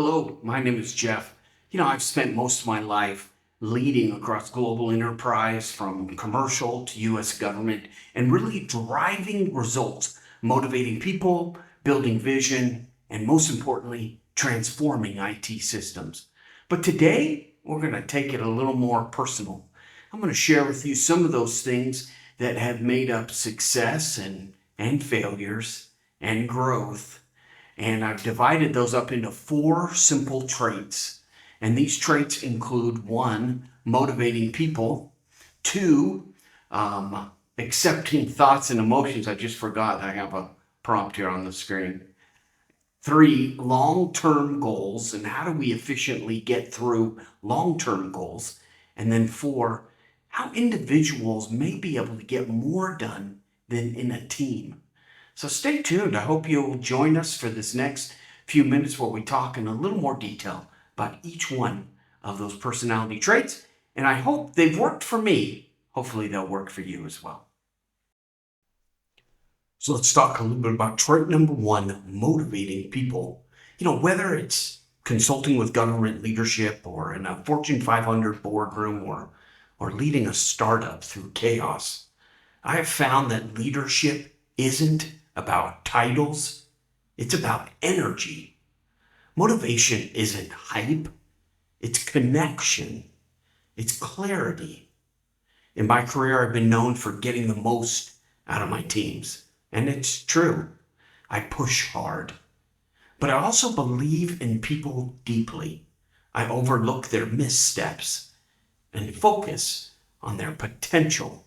Hello, my name is Jeff. I've spent most of my life leading across global enterprise from commercial to US government and really driving results, motivating people, building vision, and most importantly, transforming IT systems. But today, we're going to take it a little more personal. I'm going to share with you some of those things that have made up success and failures and growth. And I've divided those up into 4 simple traits. And these traits include 1, motivating people, 2, accepting thoughts and emotions. I just forgot I have a prompt here on the screen. 3, long-term goals and how do we efficiently get through long-term goals. And then 4, how individuals may be able to get more done than in a team. So stay tuned. I hope you'll join us for this next few minutes where we talk in a little more detail about each one of those personality traits. And I hope they've worked for me. Hopefully they'll work for you as well. So let's talk a little bit about trait number 1, motivating people. Whether it's consulting with government leadership or in a Fortune 500 boardroom or leading a startup through chaos, I have found that leadership isn't about titles, it's about energy. Motivation isn't hype, it's connection, it's clarity. In my career, I've been known for getting the most out of my teams, and it's true. I push hard, but I also believe in people deeply. I overlook their missteps and focus on their potential,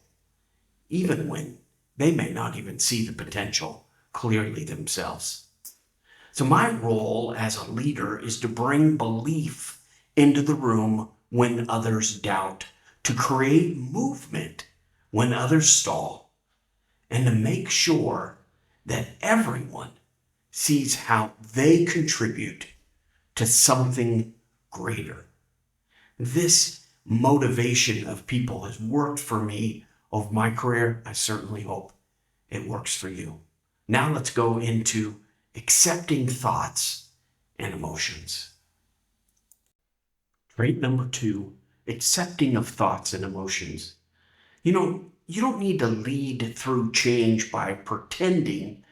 even when they may not even see the potential clearly themselves. So my role as a leader is to bring belief into the room when others doubt, to create movement when others stall, and to make sure that everyone sees how they contribute to something greater. This motivation of people has worked for me over my career. I certainly hope it works for you. Now let's go into accepting thoughts and emotions. Trait number 2, accepting of thoughts and emotions. You don't need to lead through change by pretending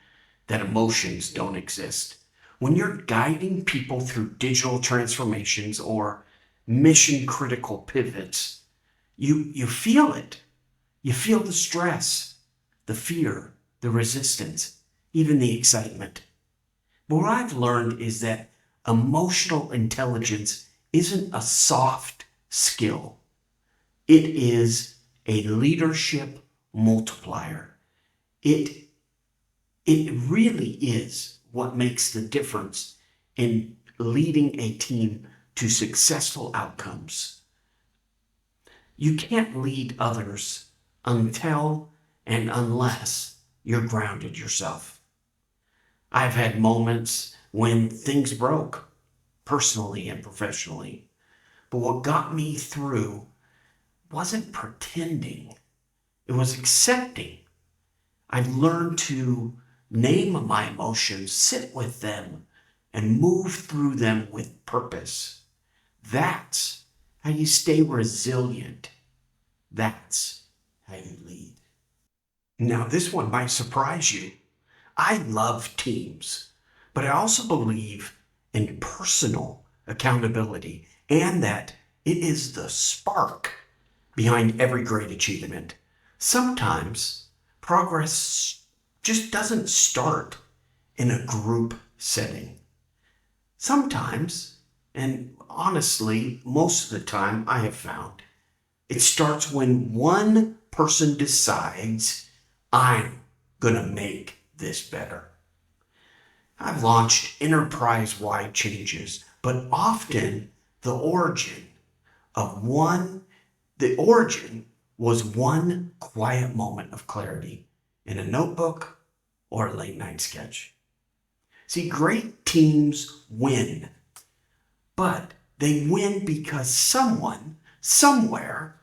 that emotions don't exist. When you're guiding people through digital transformations or mission critical pivots, you feel it. You feel the stress, the fear, the resistance, even the excitement. But what I've learned is that emotional intelligence isn't a soft skill. It is a leadership multiplier. It really is what makes the difference in leading a team to successful outcomes. You can't lead others until and unless you're grounded yourself. I've had moments when things broke, personally and professionally. But what got me through wasn't pretending. It was accepting. I learned to name my emotions, sit with them, and move through them with purpose. That's how you stay resilient. That's how you lead. Now, this one might surprise you. I love teams, but I also believe in personal accountability and that it is the spark behind every great achievement. Sometimes progress just doesn't start in a group setting. Sometimes, and honestly, most of the time I have found, it starts when one person decides, I'm gonna make this better. I've launched enterprise-wide changes, but often the origin was one quiet moment of clarity in a notebook or a late night sketch. See, great teams win, but they win because someone, somewhere,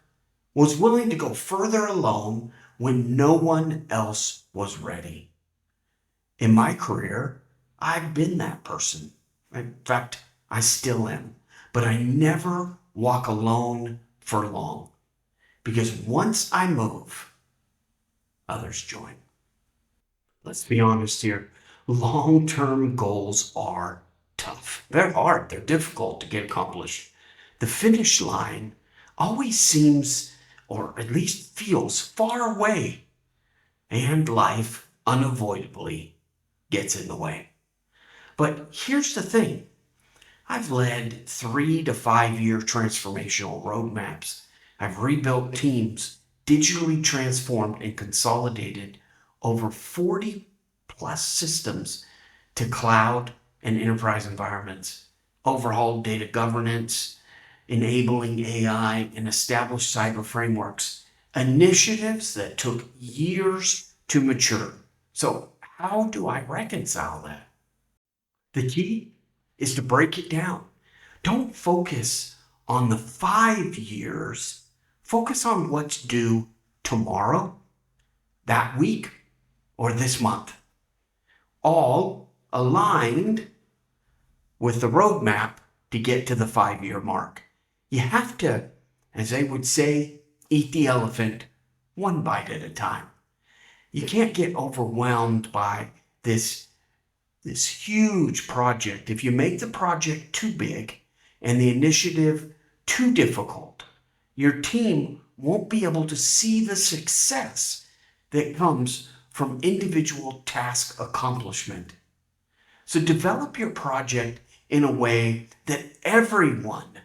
was willing to go further alone when no one else was ready. In my career, I've been that person. In fact, I still am. But I never walk alone for long. Because once I move, others join. Let's be honest here. Long-term goals are tough. They're hard. They're difficult to get accomplished. The finish line always seems, or at least feels, far away. And life unavoidably gets in the way. But here's the thing. I've led 3 to 5 year transformational roadmaps. I've rebuilt teams, digitally transformed and consolidated over 40 plus systems to cloud and enterprise environments, overhauled data governance, enabling AI, and established cyber frameworks, initiatives that took years to mature. So, how do I reconcile that? The key is to break it down. Don't focus on the 5 years. Focus on what's due tomorrow, that week, or this month. All aligned with the roadmap to get to the 5 year mark. You have to, as they would say, eat the elephant one bite at a time. You can't get overwhelmed by this huge project. If you make the project too big and the initiative too difficult, your team won't be able to see the success that comes from individual task accomplishment. So develop your project in a way that everyone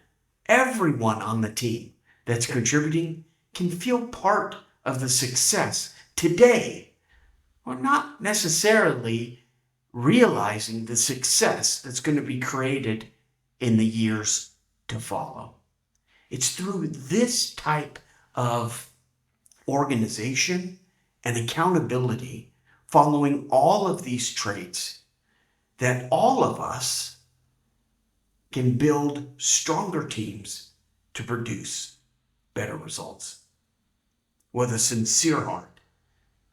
on the team that's contributing can feel part of the success today, or not necessarily realizing the success that's going to be created in the years to follow. It's through this type of organization and accountability, following all of these traits, that all of us can build stronger teams to produce better results. With a sincere heart,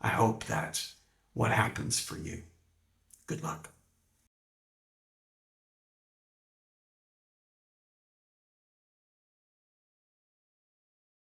I hope that's what happens for you. Good luck.